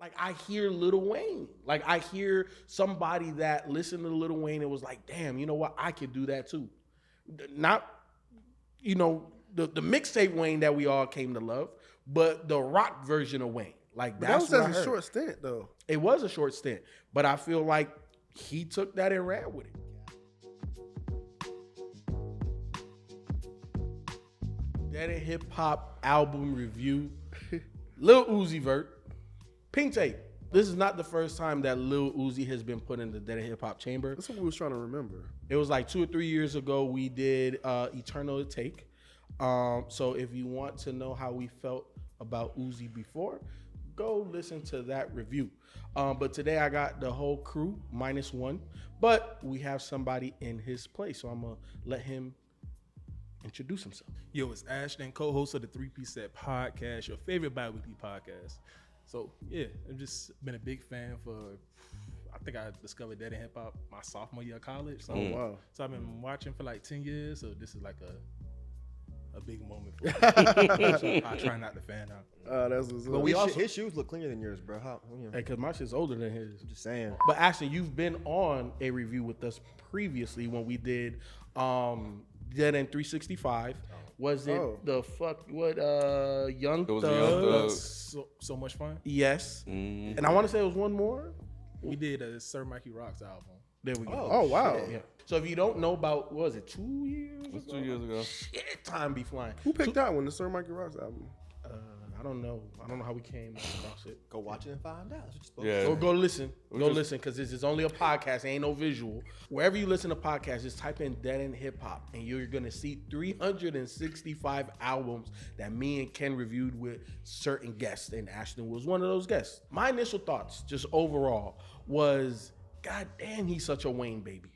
Like, I hear Lil Wayne. Like, I hear somebody that listened to Lil Wayne and was like, damn, you know what? I could do that too. Not, the mixtape Wayne that we all came to love, but the rock version of Wayne. Like, that's that was a short stint, though. It was a short stint, but I feel like he took that and ran with it. Dead and Hip Hop album review. Lil Uzi Vert. Pink Tape. This is not the first time that Lil Uzi has been put in the Dead and Hip Hop chamber. That's what we was trying to remember. It was like 2 or 3 years ago we did Eternal Take. So if you want to know how we felt about Uzi before, go listen to that review. But today I got the whole crew -1, but we have somebody in his place. So I'm going to let him introduce himself. Yo, it's Ashton, co-host of the 3-Piece Set podcast, your favorite bi-weekly podcast. So, yeah, I've just been a big fan for, I think I discovered Dead and Hip Hop my sophomore year of college. So, wow. So I've been watching for like 10 years. So this is like a big moment for me. So I try not to fan out. That's what's But up. his shoes look cleaner than yours, bro. Hey, because my shit's older than his. I'm just saying. But actually, you've been on a review with us previously when we did Dead End 365. Was it Young It was Thug? So much fun. Yes. Mm-hmm. And I want to say it was one more. We did a Sir Mikey Rocks album. There we go. Oh, wow. Yeah. So if you don't know about, what was it, 2 years It was ago? 2 years ago. Shit, time be flying. Who picked that one? The Sir Mikey Rocks album. I don't know. I don't know how we came across it. Go watch it and find out. That's what you're supposed Yeah. to do. Go listen. We Go just- listen, because this is only a podcast. Ain't no visual. Wherever you listen to podcasts, just type in Dead End Hip Hop, and you're going to see 365 albums that me and Ken reviewed with certain guests, and Ashton was one of those guests. My initial thoughts, just overall, was, God damn, he's such a Wayne baby.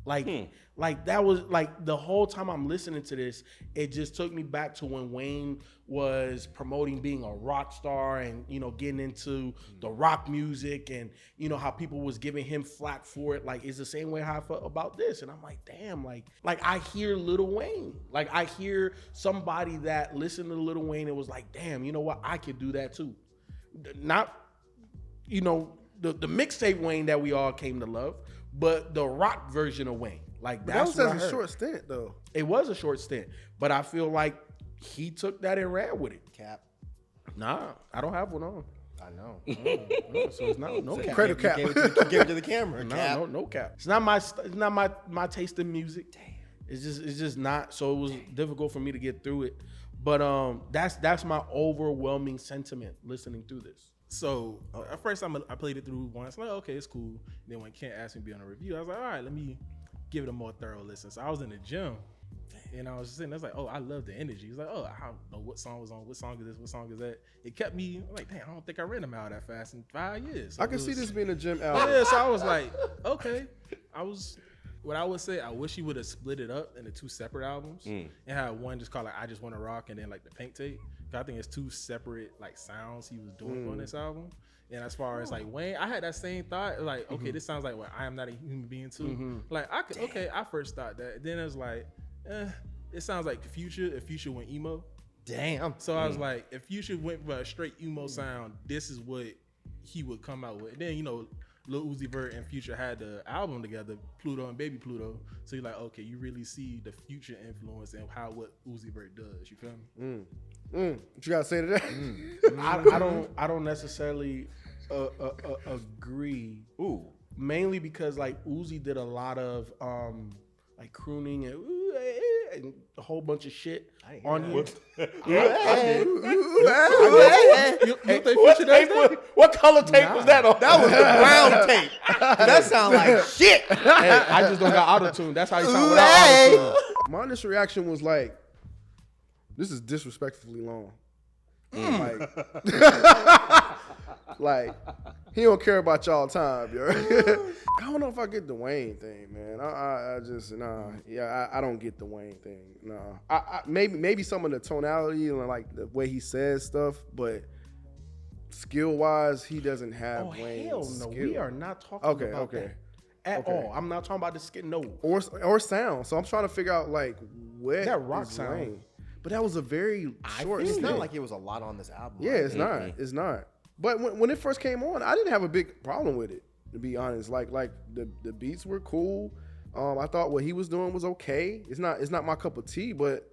Like that was like the whole time I'm listening to this, it just took me back to when Wayne was promoting being a rock star and, getting into the rock music and, how people was giving him flack for it. Like, it's the same way how I felt about this. And I'm like, damn, like I hear Lil Wayne. Like, I hear somebody that listened to Lil Wayne and was like, damn, you know what? I could do that too. Not, the mixtape Wayne that we all came to love, but the rock version of Wayne. Like, that's that what I was a heard. short stint, though. It was a short stint, but I feel like he took that and ran with it. Cap. Nah, I don't have one on. I know. No, so it's not no cap. Credit cap. Gave it to the camera. Cap. No cap. It's not my taste in music. Damn. It's just not. So it was difficult for me to get through it. But that's my overwhelming sentiment listening through this. So at first I played it through once. Like, okay, it's cool. Then when Kent asked me to be on a review, I was like, all right, let me give it a more thorough listen. So I was in the gym, and I was just sitting there, I was like, oh, I love the energy. He's like, oh, I don't know what song was on, what song is this, what song is that. It kept me like, damn, I don't think I read them out that fast in 5 years. So I can see this being a gym album. Yeah, so I was like, okay. What I would say, I wish he would have split it up into 2 separate albums and had one just called like I Just Wanna Rock and then like the Pink Tape. I think it's 2 separate like sounds he was doing on this album. And as far as like Wayne, I had that same thought. Like, okay, this sounds like what I Am Not a Human Being too. Like, I first thought that. Then it was like, it sounds like Future. If Future went emo, Damn. so I was like, if Future went for a straight emo sound, this is what he would come out with. And then Lil Uzi Vert and Future had the album together, Pluto and Baby Pluto. So you're like, okay, you really see the Future influence and what Uzi Vert does. You feel me? What you gotta say to that? I don't necessarily agree. Ooh. Mainly because like Uzi did a lot of like crooning and a whole bunch of shit on here. What color tape was that on? That was the brown tape. That sound like shit. Hey, I just don't got auto-tune. That's how you sound without auto-tune. My initial reaction was like, this is disrespectfully long. Like, he don't care about y'all time, yo. I don't know if I get the Wayne thing, man. I just, nah. Yeah, I don't get the Wayne thing. Nah. Maybe some of the tonality and like the way he says stuff, but skill-wise, he doesn't have Wayne's hell no. skill. We are not talking about that at Okay. all. I'm not talking about the skin. No. Or sound. So I'm trying to figure out like what That rock is sound. Wayne. But that was a very short. It's stint. not like it was a lot on this album. Yeah, it's not. It's not. But when it first came on, I didn't have a big problem with it, to be honest. Like the beats were cool. I thought what he was doing was okay. It's not my cup of tea, but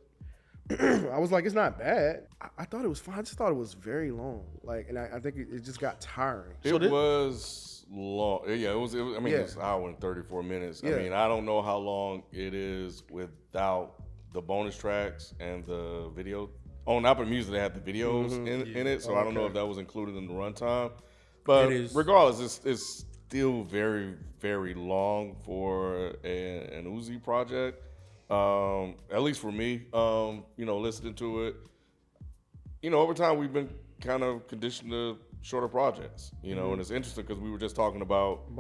I was like, it's not bad. I thought it was fine. I just thought it was very long. Like, and I think it just got tiring. It was long. Yeah, it was. It was an hour and 34 minutes. Yeah. I mean, I don't know how long it is without the bonus tracks and the video. On Apple Music, they have the videos in it, so I don't know if that was included in the runtime. But regardless, it's still very, very long for an Uzi project. At least for me, listening to it, over time we've been kind of conditioned to shorter projects, and it's interesting because we were just talking about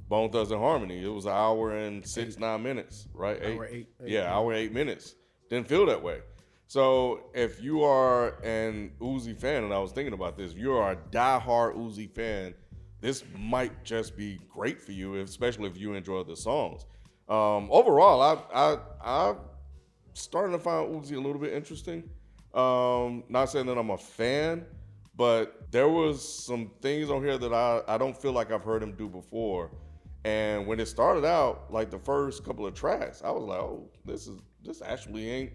Bone Thugs and Harmony. It was an hour and 9 minutes, right? Hour 8 minutes. Didn't feel that way. So if you are an Uzi fan, and I was thinking about this, if you are a diehard Uzi fan, this might just be great for you, especially if you enjoy the songs. Overall, I'm starting to find Uzi a little bit interesting. Not saying that I'm a fan, but there was some things on here that I don't feel like I've heard him do before. And when it started out, like the first couple of tracks, I was like, oh, this actually ain't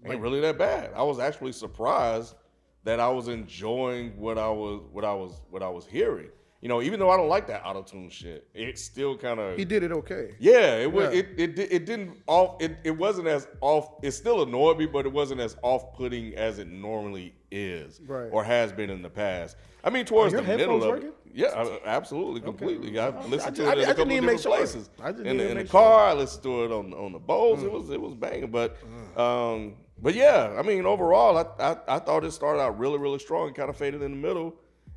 really that bad. I was actually surprised that I was enjoying what I was hearing. Even though I don't like that auto-tune shit, it still kind of... He did it okay. Yeah, it was. Yeah. It didn't off. It wasn't as off. It still annoyed me, but it wasn't as off-putting as it normally is, or has been in the past. I mean, towards the middle of it. Yeah, absolutely, completely. I listened to it in a couple of different places. In the car, I listened to it on the Bose. It was banging, but yeah, I mean, overall, I thought it started out really, really strong and kind of faded in the middle.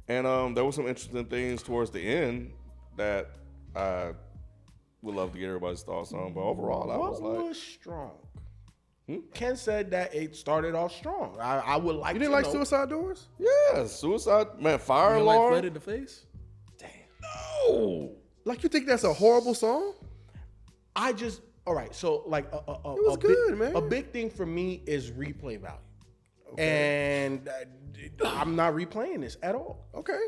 And there were some interesting things towards the end that I would love to get everybody's thoughts on. But overall, I was like... What was strong? Ken said that it started off strong. I would like to know. You didn't like Suicide Doors? Yeah, Suicide... Man, Fire Alarm... Like Flood in the Face? Damn. No! Like, you think that's a horrible song? All right, so like... it was good, man. A big thing for me is replay value. Okay. And I'm not replaying this at all. Okay.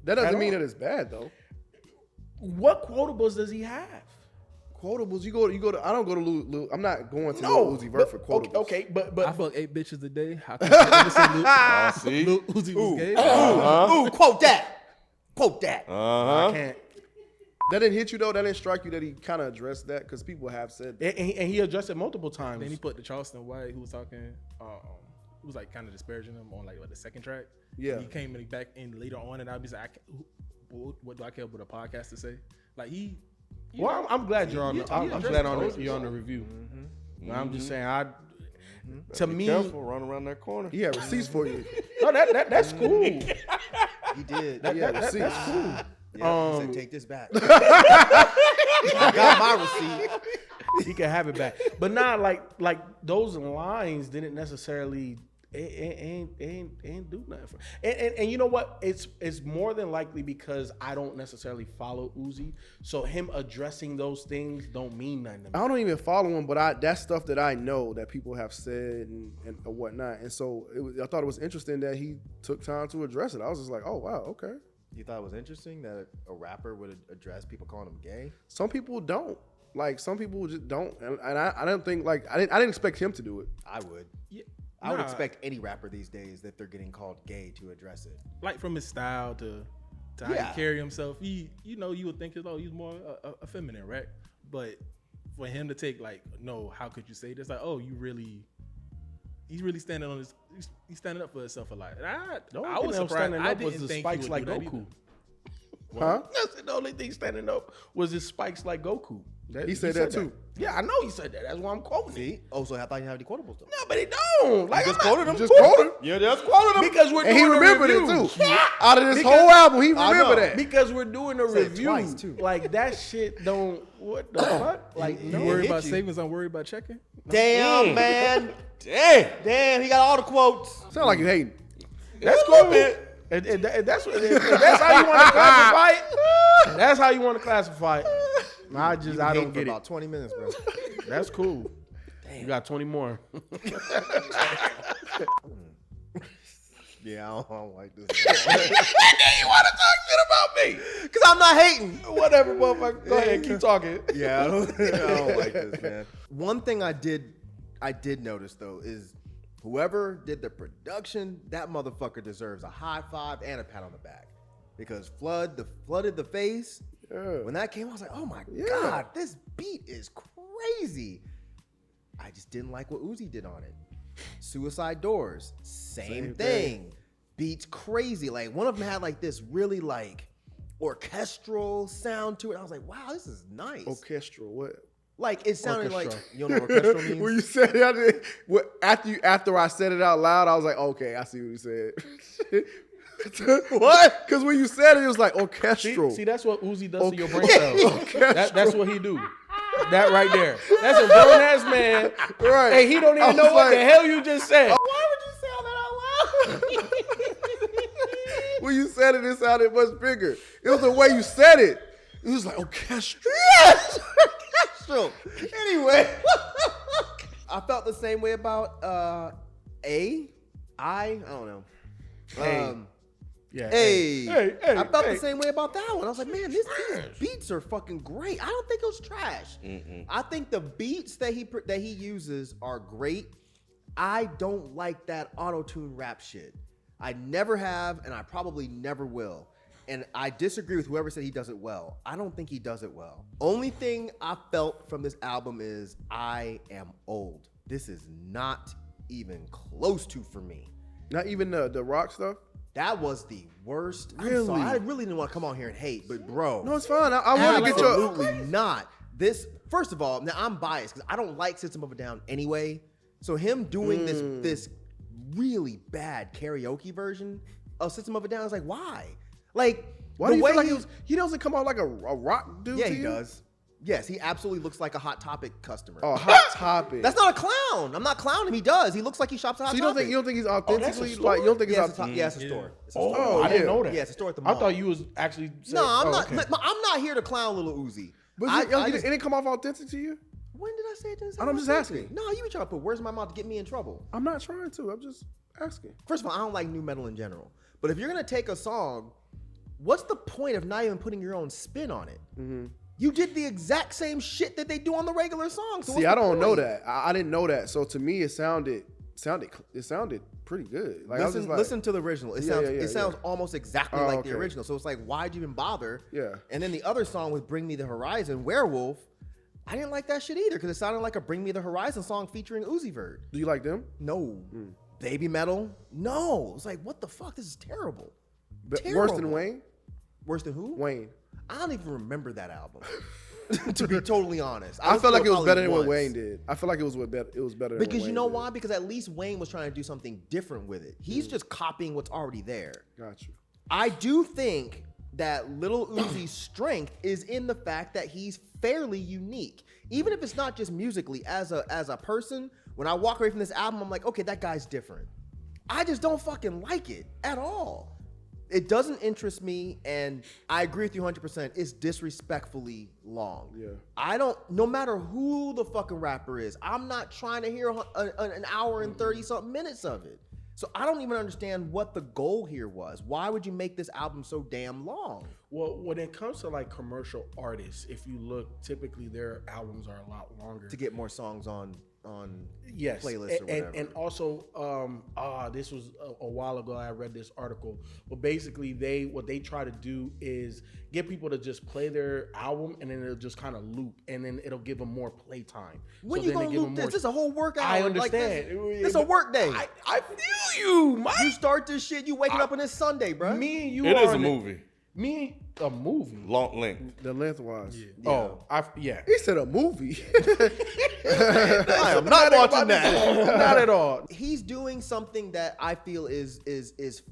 That doesn't mean that it's bad, though. What quotables does he have? Quotables? You go to. I don't go to Lil. I'm not going to Lil Uzi Vert for quotables. Okay, but I fuck 8 bitches a day. How can I say Lil Uzi was gay? Ooh, quote that. Quote that. I can't. That didn't hit you though. That didn't strike you that he kind of addressed that because people have said that. And he addressed it multiple times. Then he put the Charleston White who was talking. Who was like kind of disparaging him on like the second track. Yeah. And he came back in later on, and I'd be like, what do I care about a podcast to say? Like he. Well, I'm glad you're on. I'm glad you're on the review. I'm just saying, to me, careful, run around that corner. He had receipts for you. No, that's cool. He did. That's cool. Yeah, he said, take this back. I got my receipt. He can have it back, but not like those lines didn't necessarily ain't do nothing for. And you know what? It's more than likely because I don't necessarily follow Uzi, so him addressing those things don't mean nothing to me. I don't even follow him, but that's stuff that I know that people have said and whatnot. And so I thought it was interesting that he took time to address it. I was just like, oh wow, okay. You thought it was interesting that a rapper would address people calling him gay? Some people don't. Like some people just don't, and I don't think I didn't expect him to do it. I would. Yeah. I would expect any rapper these days that they're getting called gay to address it. Like from his style to how he carry himself, you would think he's more feminine, right? But for him to take how could you say this? Like, oh, he's really standing on he's standing up for himself a lot. And I was surprised. Standing up was the spikes like Goku. Huh? That's the only thing standing up was his spikes like Goku. He said that too. Yeah, I know he said that. That's why I'm quoting. See? Oh, so I thought you had any quotables though. No, but he don't. Like, just quoted him. Just quoted him. Yeah, just quoted him. Because we're doing he remembered a review. it too. Out of this whole album, he remembered that. Because we're doing a Said review. twice, too. Like that shit don't. What the fuck? Like You no. worried about you. savings? I'm worried about checking. Damn, man. Damn, he got all the quotes. Sound like you hating. That's cool. If that's how you want to classify it. That's how you want to classify it. I don't get it. About 20 minutes, bro. That's cool. Damn. You got 20 more. Yeah, I don't like this. And then you want to talk shit about me? Because I'm not hating. Whatever, motherfucker. Go ahead, keep talking. Yeah, I don't like this, man. One thing I did notice though is whoever did the production, that motherfucker deserves a high five and a pat on the back. Because flooded the face. Yeah. When that came, I was like, oh my God, this beat is crazy. I just didn't like what Uzi did on it. Suicide Doors, same thing. Beats crazy. Like one of them had like this really like orchestral sound to it. I was like, wow, this is nice. Orchestral, what? Like it sounded Orchestra. like, you know what orchestral means? When you said it, after I said it out loud, I was like, okay, I see what you said. What? Because when you said it, it was like orchestral. See, that's what Uzi does to your brain cells. That's what he do. That right there. That's a grown ass man. Right. Hey, he don't even know what the hell you just said. Why would you say all that out loud? When you said it sounded much bigger. It was the way you said it. It was like orchestral. Yes, orchestral. Anyway, I felt the same way about I don't know. Yeah. Hey. I felt the same way about that one. I was like, man, these beats are fucking great. I don't think it was trash. I think the beats that he uses are great. I don't like that auto-tune rap shit. I never have, and I probably never will. And I disagree with whoever said he does it well. I don't think he does it well. Only thing I felt from this album is I am old. This is not even close to for me. Not even the rock stuff? That was the worst. Really? I'm sorry. I really didn't want to come on here and hate, but bro. No, it's fine. I want to get your... Absolutely not. This, first of all, now I'm biased because I don't like System of a Down anyway. So him doing this really bad karaoke version of System of a Down is like, why? Like, Why do you feel like he doesn't come out like a rock dude? yeah, to he you? does. Yes, he absolutely looks like a Hot Topic customer. Oh, Hot Topic. That's not a clown. I'm not clowning him. He does. He looks like he shops at Hot So you Topic. don't think he's authentically store? like you don't think Yeah, it's it's a, authentic? yeah, it's a store. It's a Oh, store. I didn't know that. Yeah, it's a store at the I mall. thought you was actually saying, No, I'm not. okay. I'm not here to clown Lil Uzi. But I it just- didn't come off authentic to you? When did I say it didn't I'm sound just authentic? asking. No, you be trying to put words in my mouth to get me in trouble. I'm not trying to. I'm just asking. First of all, I don't like new metal in general. But if you're gonna take a song, what's the point of not even putting your own spin on it? Mm-hmm. You did the exact same shit that they do on the regular song. So See, I don't know that. I didn't know that. So to me, it sounded pretty good. Like, I was just like, listen to the original. It sounds almost exactly like the okay. original. So it's like, why'd you even bother? Yeah. And then the other song with "Bring Me the Horizon," Werewolf. I didn't like that shit either because it sounded like a "Bring Me the Horizon" song featuring Uzi Vert. do you like them? No. Baby metal? No. It's like, what the fuck? This is terrible. Worse Terrible. than Wayne? Worse than who? Wayne. I don't even remember that album. To be totally honest. I felt like it was better than what once. Wayne did. I feel like it was better. It was better than Because what you know Wayne why? Because at least Wayne was trying to do something different with it. He's just copying what's already there. did. Got you. I do think that Lil Uzi's strength is in the fact that he's fairly unique. Even if it's not just musically, as a person, when I walk away from this album, I'm like, okay, that guy's different. I just don't fucking like it at all. It doesn't interest me, and I agree with you 100%. It's disrespectfully long. Yeah. No matter who the fucking rapper is, I'm not trying to hear an hour and 30-something minutes of it. So I don't even understand what the goal here was. Why would you make this album so damn long? Well, when it comes to like commercial artists, if you look, typically their albums are a lot longer. To get more songs on Yes, playlists or whatever. and also, this was a while ago. I read this article, but basically, what they try to do is get people to just play their album, and then it'll just kind of loop, and then it'll give them more play time. When So you then gonna they give loop them this? This is a whole workout. I Like understand. this a work day. I feel you, Mike. You start this shit, you waking up on this Sunday, bro. Me and you. It are is a in the- movie. A movie. Long length. The lengthwise. Yeah. Oh, yeah. He said a movie. I am not watching that. Not at all. He's doing something that I feel is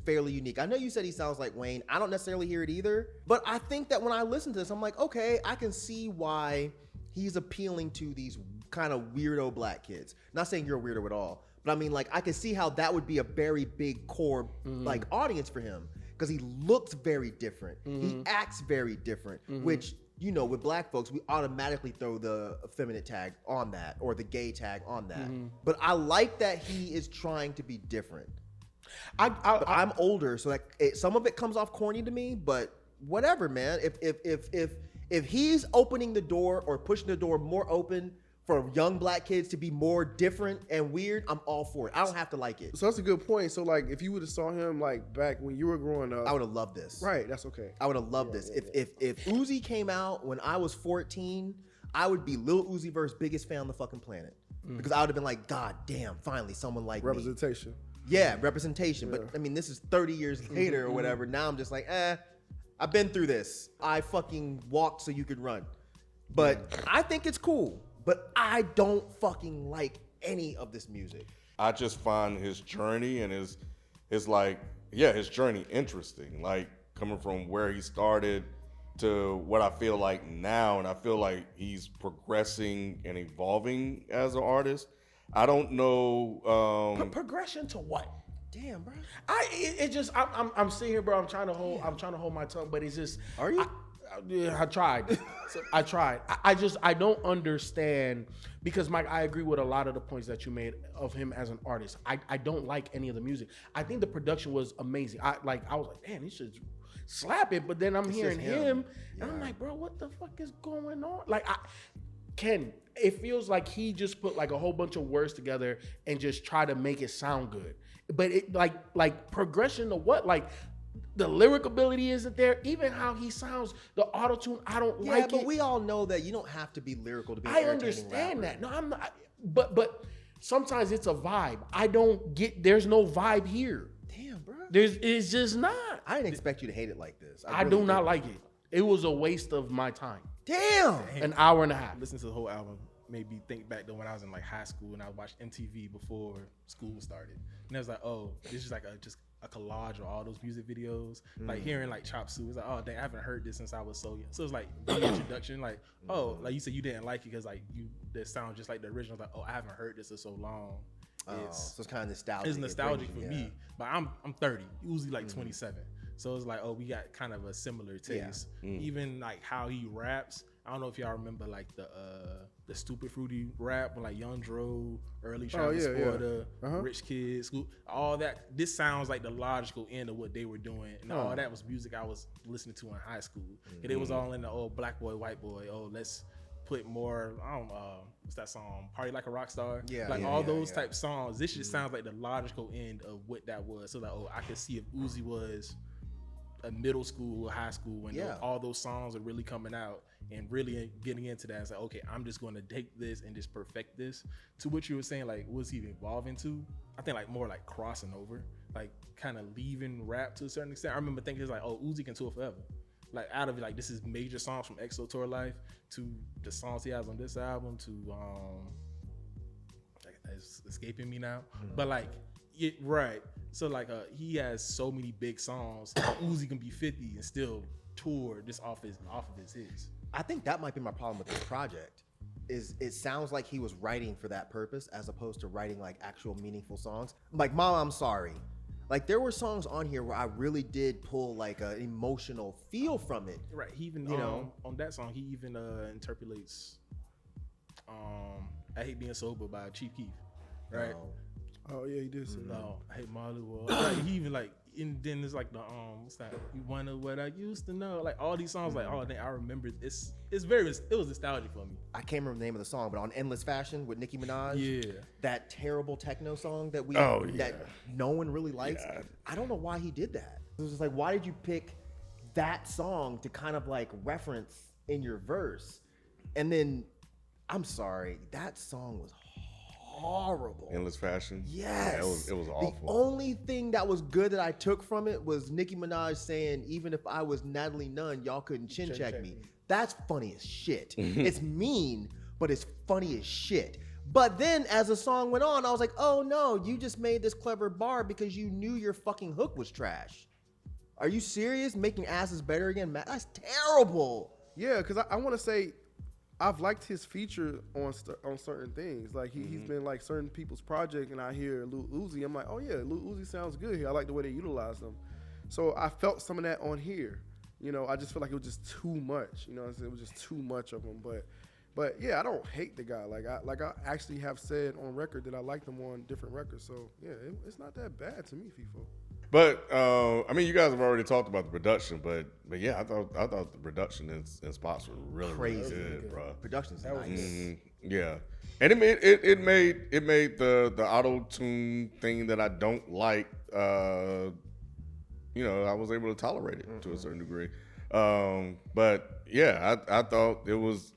fairly unique. I know you said he sounds like Wayne. I don't necessarily hear it either, but I think that when I listen to this, I'm like, okay, I can see why he's appealing to these kind of weirdo black kids. Not saying you're a weirdo at all, but I mean, like, I can see how that would be a very big core like audience for him because he looks very different. He acts very different, which, you know, with black folks, we automatically throw the effeminate tag on that or the gay tag on that. But I like that he is trying to be different. But I'm older, so some of it comes off corny to me. But whatever, man. If he's opening the door or pushing the door more open for young black kids to be more different and weird, I'm all for it. I don't have to like it. So that's a good point. So like, if you would have saw him like back when you were growing up, I would have loved this. Right, that's okay. I would have loved this. If Uzi came out when I was 14, I would be Lil Uzi Vert's biggest fan on the fucking planet. Because I would have been like, God damn, finally someone like representation. Me. Yeah, representation. Yeah. But I mean, this is 30 years later or whatever. Now I'm just like, I've been through this. I fucking walked so you could run. But I think it's cool. But I don't fucking like any of this music. I just find his journey and his journey interesting. Like coming from where he started to what I feel like now, and I feel like he's progressing and evolving as an artist. I don't know. Progression to what? Damn, bro. I'm sitting here, bro. I'm trying to hold my tongue, but it's just. Are you? I tried. I don't understand because Myke, I agree with a lot of the points that you made of him as an artist. I don't like any of the music. I think the production was amazing. I was like, damn, he should slap it. But then I'm hearing him, and I'm like, bro, what the fuck is going on? Like, it feels like he just put like a whole bunch of words together and just try to make it sound good. But it like progression to what? Like, the lyric ability isn't there. Even how he sounds, the auto-tune, I don't like it. Yeah, but we all know that you don't have to be lyrical to be an I entertaining understand rapper. that. No, I'm not. But sometimes it's a vibe. I don't get, there's no vibe here. Damn, bro. It's just not. I didn't expect you to hate it like this. I do not like it. It was a waste of my time. Damn. An hour and a half. Listen to the whole album made me think back to when I was in like high school and I watched MTV before school started. And I was like, oh, this is like a collage of all those music videos. Like hearing like Chop Suey, it's like, oh dang, I haven't heard this since I was so young. So it's like the introduction, like, oh, like you said you didn't like it because like that sound just like the original. Like, oh, I haven't heard this in so long. So it's kind of nostalgic. It's nostalgic for me, but I'm 30, usually like 27. So it's like, oh, we got kind of a similar taste. Even like how he raps. I don't know if y'all remember like the Stupid Fruity rap with like Young Dro, early Travis Porter, Rich Kid, Scoop, all that. This sounds like the logical end of what they were doing, and all that was music I was listening to in high school. And it was all in the old black boy, white boy. Oh, let's put more. I don't what's that song? Party Like a Rock Star. All those type songs. This just sounds like the logical end of what that was. So like, oh, I could see if Uzi was a middle school or high school when all those songs are really coming out and really getting into that. It's like, okay, I'm just going to take this and just perfect this. To what you were saying, like, what's he evolving to? I think like more like crossing over, like kind of leaving rap to a certain extent. I remember thinking it's like, oh, Uzi can tour forever. Like out of like, this is major songs from EXO Tour Life to the songs he has on this album to it's escaping me now. But like, right. So like he has so many big songs. Uzi can be 50 and still tour just off of his hits. I think that might be my problem with this project. Is it sounds like he was writing for that purpose as opposed to writing like actual meaningful songs. Like Mama, I'm Sorry. Like there were songs on here where I really did pull like an emotional feel from it. Right. He even on that song he even interpolates I Hate Being Sober by Chief Keef. Right. Oh yeah, he did say that. No, I hate Molly Wall. Like, he even like, and then there's like the what's that? You wonder what I used to know. Like all these songs, like I think I remember. It was nostalgic for me. I can't remember the name of the song, but on Endless Fashion with Nicki Minaj, that terrible techno song that that no one really likes. Yeah. I don't know why he did that. It was just like, why did you pick that song to kind of like reference in your verse? And then, I'm sorry, that song was horrible. Endless Fashion. Yes. Yeah, it was awful. The only thing that was good that I took from it was Nicki Minaj saying, even if I was Natalie Nunn, y'all couldn't chin check me. That's funny as shit. It's mean, but it's funny as shit. But then as the song went on, I was like, oh no, you just made this clever bar because you knew your fucking hook was trash. Are you serious? Making asses better again? That's terrible. Yeah, because I want to say, I've liked his feature on certain things. Like he's been like certain people's project, and I hear Lil Uzi. I'm like, oh yeah, Lil Uzi sounds good here. I like the way they utilize them. So I felt some of that on here. You know, I just feel like it was just too much. You know, it was just too much of them. But But yeah, I don't hate the guy. Like I actually have said on record that I liked him on different records. So yeah, it's not that bad to me, Feefo. But I mean, you guys have already talked about the production, but yeah, I thought the production in spots were really Crazy good, bro. Production's nice. Yeah, and it made the auto tune thing that I don't like. I was able to tolerate it to a certain degree. But yeah, I thought it was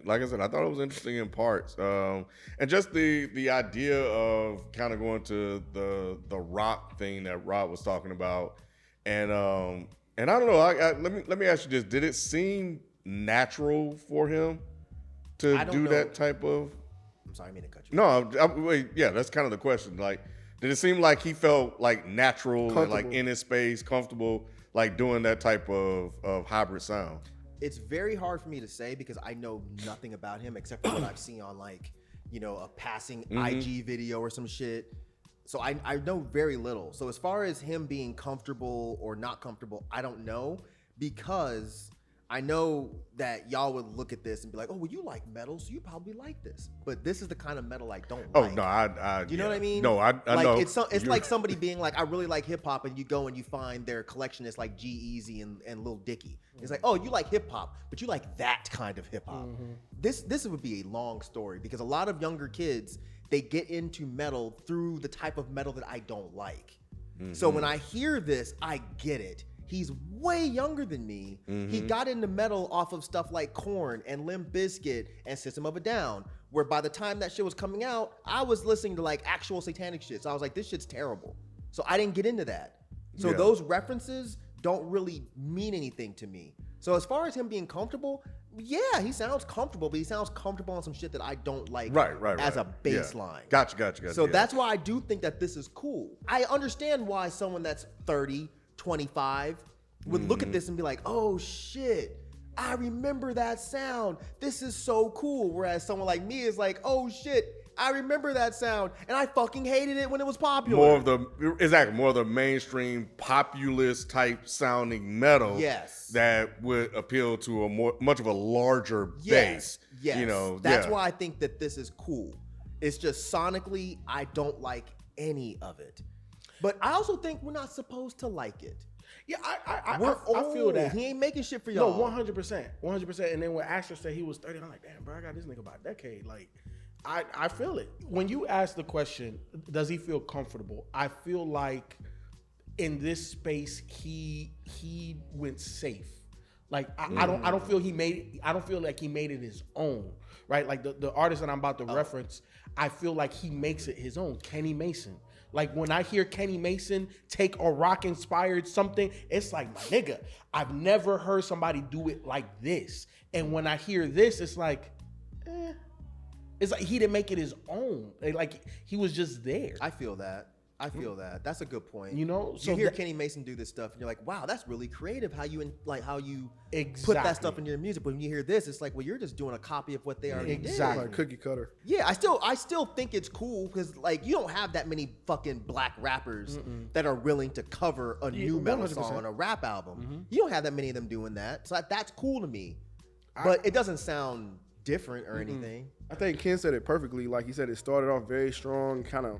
like I said, I thought it was interesting in parts. And just the idea of kind of going to the rock thing that Rob was talking about, and I don't know. Let me ask you this: did it seem natural for him to do that type of? I'm sorry, I mean to cut you. No, wait, yeah, that's kind of the question. Like, did it seem like he felt like natural and like in his space, comfortable? Like doing that type of hybrid sound? It's very hard for me to say because I know nothing about him except for what I've seen on a passing IG video or some shit. So I know very little. So as far as him being comfortable or not comfortable, I don't know, because I know that y'all would look at this and be like, oh, well, you like metal, so you probably like this. But this is the kind of metal I don't like. Oh, no, you know what I mean? No, I know. It's like somebody being like, I really like hip hop, and you go and you find their collection is like G-Eazy and Lil Dicky. It's like, oh, you like hip hop, but you like that kind of hip hop. This would be a long story because a lot of younger kids, they get into metal through the type of metal that I don't like. So when I hear this, I get it. He's way younger than me. He got into metal off of stuff like Korn and Limp Bizkit and System of a Down, where by the time that shit was coming out, I was listening to like actual satanic shit. So I was like, this shit's terrible. So I didn't get into that. So those references don't really mean anything to me. So as far as him being comfortable, yeah, he sounds comfortable, but he sounds comfortable on some shit that I don't like as a baseline. Yeah. Gotcha. So that's why I do think that this is cool. I understand why someone that's 30, 25 would look at this and be like, oh shit, I remember that sound. This is so cool. Whereas someone like me is like, oh shit, I remember that sound and I fucking hated it when it was popular. More of the mainstream populist type sounding metal. Yes. That would appeal to much of a larger base. Yes. That's why I think that this is cool. It's just sonically, I don't like any of it. But I also think we're not supposed to like it. Yeah, I feel that. He ain't making shit for y'all. No, 100%. And then when Asher said he was 30, I'm like, damn, bro, I got this nigga about a decade. Like, I feel it. When you ask the question, does he feel comfortable? I feel like in this space, he went safe. Like, I don't feel like he made it his own, right? Like the artist that I'm about to reference, I feel like he makes it his own. Kenny Mason. Like when I hear Kenny Mason take a rock inspired something, it's like, my nigga, I've never heard somebody do it like this. And when I hear this, it's like, it's like he didn't make it his own. Like he was just there. I feel that. That's a good point. You know, so you hear Kenny Mason do this stuff, and you're like, "Wow, that's really creative." How you exactly put that stuff in your music. But when you hear this, it's like, well, you're just doing a copy of what they already did. Like cookie cutter. Yeah, I still think it's cool because like you don't have that many fucking black rappers that are willing to cover a new metal 100%. song on a rap album. You don't have that many of them doing that, so that's cool to me. But it doesn't sound different or anything. I think Ken said it perfectly. Like he said, it started off very strong, kind of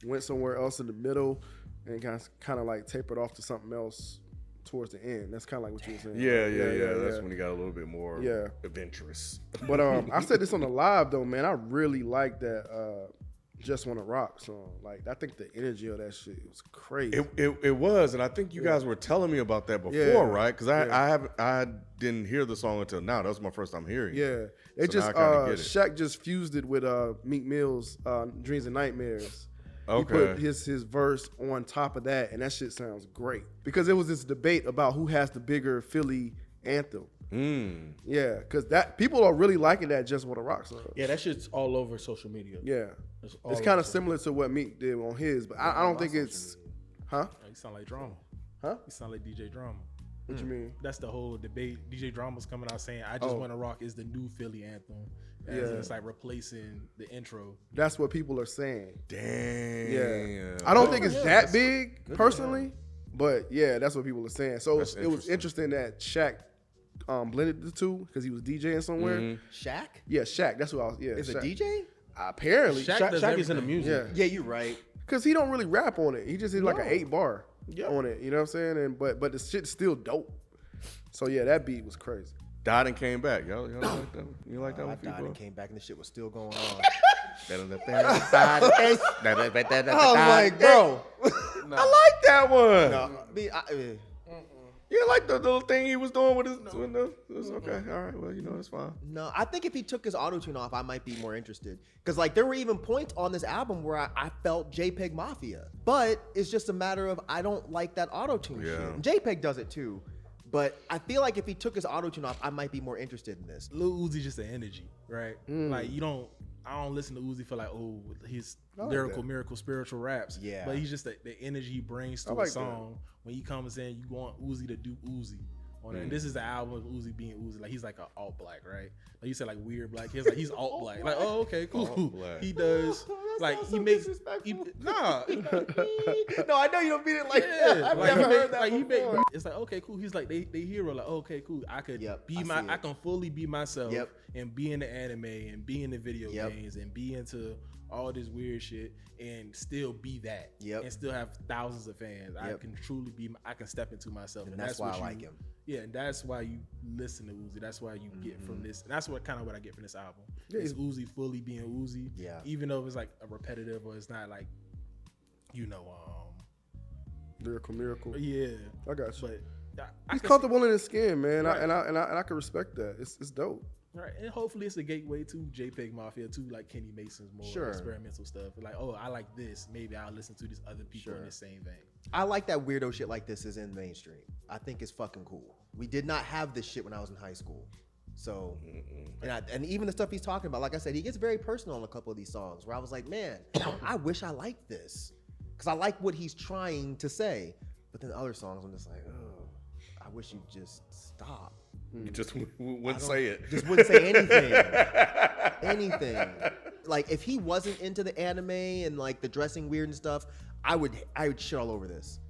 went somewhere else in the middle, and kind of like tapered off to something else towards the end. That's kind of like what you were saying. Yeah. That's when he got a little bit more adventurous. But I said this on the live though, man. I really like that Just Wanna Rock song. Like I think the energy of that shit was crazy. It was, and I think you guys were telling me about that before, right? Because I didn't hear the song until now. That was my first time hearing it. Yeah. It So just now I kinda get it. Shaq just fused it with Meek Mill's Dreams and Nightmares. Okay. He put his verse on top of that, and that shit sounds great. Because it was this debate about who has the bigger Philly anthem. Yeah, because people are really liking that Just Wanna Rock song. Yeah, that shit's all over social media. Yeah. It's kind of similar to what Meek did on his, but I don't think it's... Huh? You sound like Drama. Huh? You sound like DJ Drama. What you mean? That's the whole debate. DJ Drama's coming out saying, I Just Wanna Rock is the new Philly anthem. As it's like replacing the intro. That's what people are saying. Damn. Yeah. I don't think it's that big, personally, but yeah, that's what people are saying. So it was interesting that Shaq blended the two because he was DJing somewhere. Shaq? Yeah, Shaq. That's who I was. Yeah, Is Shaq. a DJ? Apparently, Shaq does Shaq is in the everything. music. Yeah, Yeah, you're right. because he don't really rap on it. He just did like an No. 8-bar Yep. on it. You know what I'm saying? And but the shit's still dope. So yeah, that beat was crazy. Died and came back. Y'all like that? You like that I one, died and Feefo? came back and the shit was still going on. Oh my bro. I like that one. No, Yeah, I like the little thing he was doing with his. Okay, all right. Well, it's fine. no, I think if he took his auto-tune off, I might be more interested. Because like there were even points on this album where I felt JPEG Mafia. But it's just a matter of I don't like that auto-tune shit. And JPEG does it too. But I feel like if he took his auto-tune off, I might be more interested in this. Lil Uzi just an energy, right? Like I don't listen to Uzi for like, oh, his like lyrical, that. miracle, spiritual raps. Yeah. But he's just the energy he brings to I like a song. When he comes in, you want Uzi to do Uzi on it. And this is the album of Uzi being Uzi. Like he's like an alt black, right? Like you said, like weird black. He's alt black. Like, oh, okay, cool. Alt-black. He does like he makes nah. No, I know you don't mean it like that. I've like, never he heard that make, before. it's like okay, cool. He's like they hero. Like okay, cool. I could Yep, be I my. see it. I can fully be myself Yep. and be in the anime and be in the video Yep. games and be into all this weird shit and still be that. Yep. And still have thousands of fans. I Yep. can truly be. I can step into myself, And that's why what I like him. Yeah, and that's why you listen to Uzi. That's why you get from this. And that's what kind of what I get from this album. Yeah, It's Uzi fully being Uzi. Yeah. Even though it's like a repetitive or it's not like, Miracle. yeah. I got you. But He's comfortable in his skin, man, Right. and I can respect that. It's dope. Right, and hopefully it's a gateway to JPEG Mafia, to like Kenny Mason's more Sure. experimental stuff. Like, oh, I like this. Maybe I'll listen to these other people in Sure. the same vein. I like that weirdo shit like this is in mainstream. I think it's fucking cool. We did not have this shit when I was in high school. So, and even the stuff he's talking about, like I said, he gets very personal on a couple of these songs where I was like, man, I wish I liked this. Because I like what he's trying to say. But then other songs, I'm just like, oh, I wish you'd just stop. You just wouldn't say it. Just wouldn't say anything. Anything. Like if he wasn't into the anime and like the dressing weird and stuff, I would shit all over this.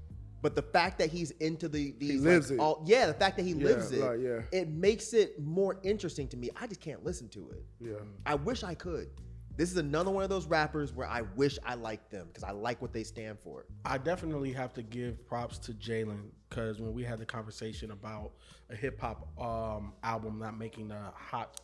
But the fact that he's into these lives like, it. the fact that he lives it, right, yeah. it makes it more interesting to me. I just can't listen to it. Yeah. I wish I could. This is another one of those rappers where I wish I liked them because I like what they stand for. I definitely have to give props to Jalen because when we had the conversation about a hip hop album not making the hot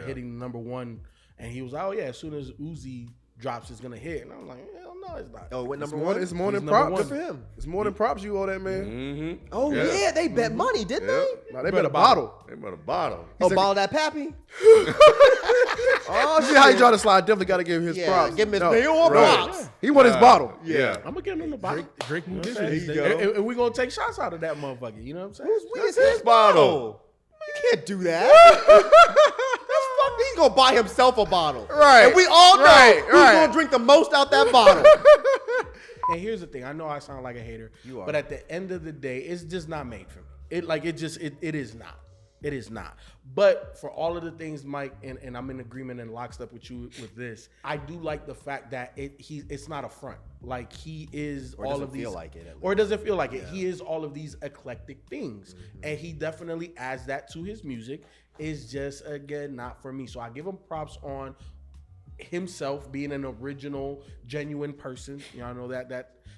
hitting number one, and he was like, "Oh yeah, as soon as Uzi drops, it's gonna hit," and I'm like, "Hell no, it's not." Oh, what It's number more, one? it's more He's than number props. one. Good for him. It's more than props you owe that man. Mm-hmm. Oh yeah, they bet money, didn't they? Nah, they bet a bottle. They bought a bottle. Oh, ball that pappy. Oh, see how he tried to slide. Definitely got to give him his Yeah, props. give him his No, pay or right. props. He won his bottle. Yeah. I'm gonna give him the bottle. Drink more There dishes. you go. And we're gonna take shots out of that motherfucker. You know what I'm saying? Where's That's his bottle. You can't do that. That's fuck. He's gonna buy himself a bottle. Right. And we all know Right, who's right. gonna drink the most out that bottle. And here's the thing. I know I sound like a hater, You are. but at the end of the day, it's just not made for me. It is not. It is not. But for all of the things, Myke, and I'm in agreement and lockstep with you with this, I do like the fact that it's not a front. Like he is Or all doesn't of these, feel like it, at or it doesn't feel like it. He is all of these eclectic things, and he definitely adds that to his music. It's just again not for me. So I give him props on himself being an original, genuine person. You know, I know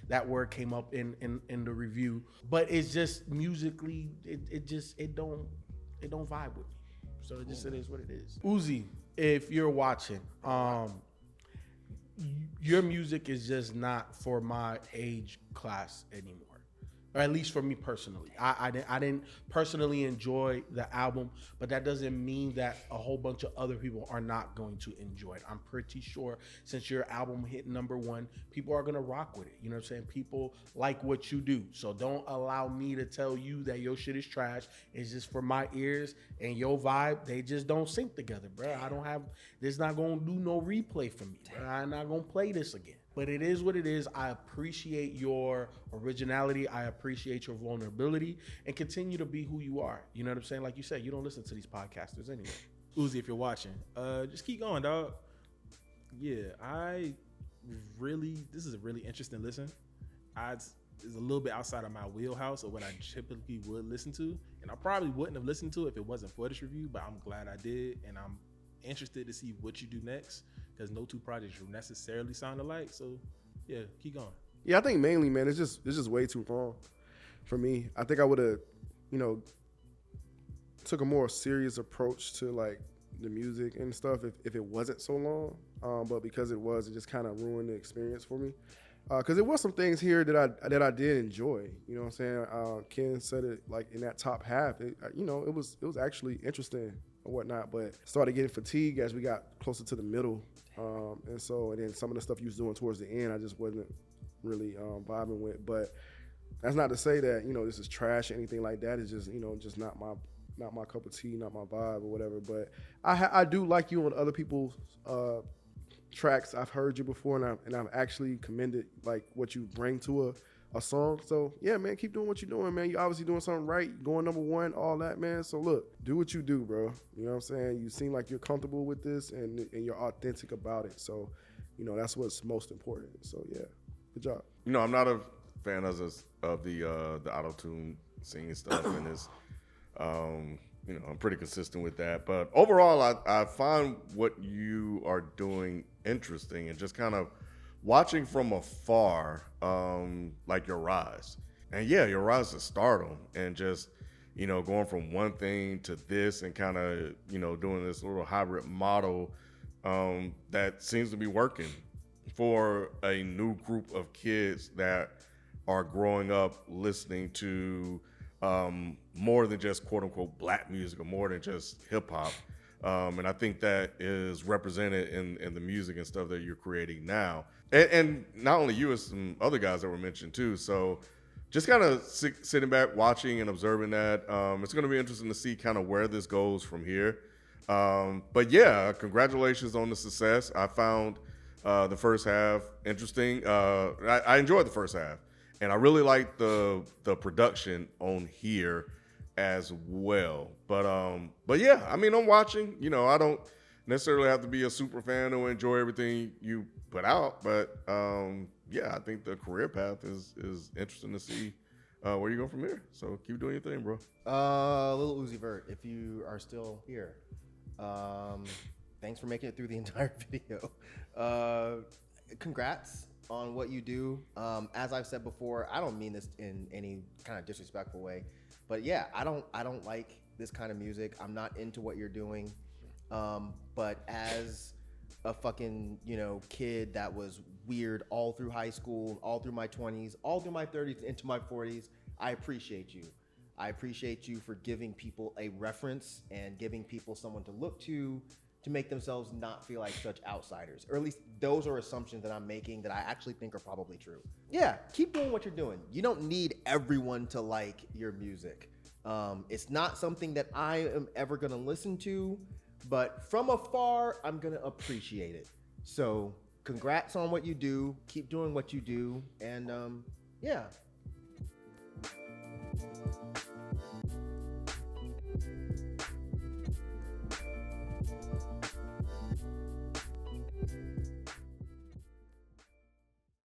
that word came up in the review, but it's just musically, it don't vibe with me. So it is what it is. Uzi, if you're watching, your music is just not for my age class anymore. Or at least for me personally. I didn't personally enjoy the album, but that doesn't mean that a whole bunch of other people are not going to enjoy it. I'm pretty sure since your album hit number one, people are gonna rock with it. You know what I'm saying? People like what you do. So don't allow me to tell you that your shit is trash. It's just for my ears and your vibe, they just don't sync together, bro. This not gonna do no replay for me, bro. I'm not gonna play this again. But it is what it is. I appreciate your originality. I appreciate your vulnerability, and continue to be who you are. You know what I'm saying? Like you said, you don't listen to these podcasters anyway. Uzi, if you're watching, just keep going, dog. Yeah, this is a really interesting listen. is a little bit outside of my wheelhouse of what I typically would listen to, and I probably wouldn't have listened to it if it wasn't for this review. But I'm glad I did, and I'm interested to see what you do next because no two projects necessarily sound alike. So yeah, keep going. Yeah, I think mainly, man, it's just way too long for me. I think I would have, took a more serious approach to like the music and stuff if it wasn't so long. But because it was, it just kind of ruined the experience for me. Because there was some things here that I did enjoy. You know what I'm saying? Ken said it like in that top half. It was actually interesting and whatnot. But started getting fatigued as we got closer to the middle. And then some of the stuff you was doing towards the end, I just wasn't really vibing with. But that's not to say that this is trash or anything like that. It's just just not my cup of tea, not my vibe or whatever. But I do like you on other people's tracks. I've heard you before, and I've actually commended like what you bring to a song. So yeah, man, keep doing what you're doing, man. You're obviously doing something right, going #1, all that, man. So look, do what you do, bro. You know what I'm saying? You seem like you're comfortable with this, and you're authentic about it. So that's what's most important. So yeah, good job. I'm not a fan of the auto-tune singing stuff, and it's I'm pretty consistent with that. But overall, I find what you are doing interesting, and just kind of watching from afar, like your rise. And yeah, your rise to stardom, and just going from one thing to this, and kind of doing this little hybrid model that seems to be working for a new group of kids that are growing up listening to more than just quote unquote black music, or more than just hip hop. And I think that is represented in the music and stuff that you're creating now. And not only you, as some other guys that were mentioned too. So just kind of sitting back, watching and observing that. It's going to be interesting to see kind of where this goes from here. But yeah, congratulations on the success. I found the first half interesting. I enjoyed the first half. And I really like the production on here as well. But yeah, I mean, I'm watching. I don't necessarily have to be a super fan or enjoy everything you put out. But yeah, I think the career path is interesting to see where you go from here. So keep doing your thing, bro. Lil Uzi Vert, if you are still here, thanks for making it through the entire video. Congrats on what you do. As I've said before, I don't mean this in any kind of disrespectful way, but yeah, I don't like this kind of music. I'm not into what you're doing. But as a fucking, kid that was weird all through high school, all through my 20s, all through my 30s, into my 40s, I appreciate you. I appreciate you for giving people a reference and giving people someone to look to make themselves not feel like such outsiders. Or at least those are assumptions that I'm making that I actually think are probably true. Yeah, keep doing what you're doing. You don't need everyone to like your music. It's not something that I am ever gonna listen to, but from afar, I'm gonna appreciate it. So congrats on what you do. Keep doing what you do. And yeah,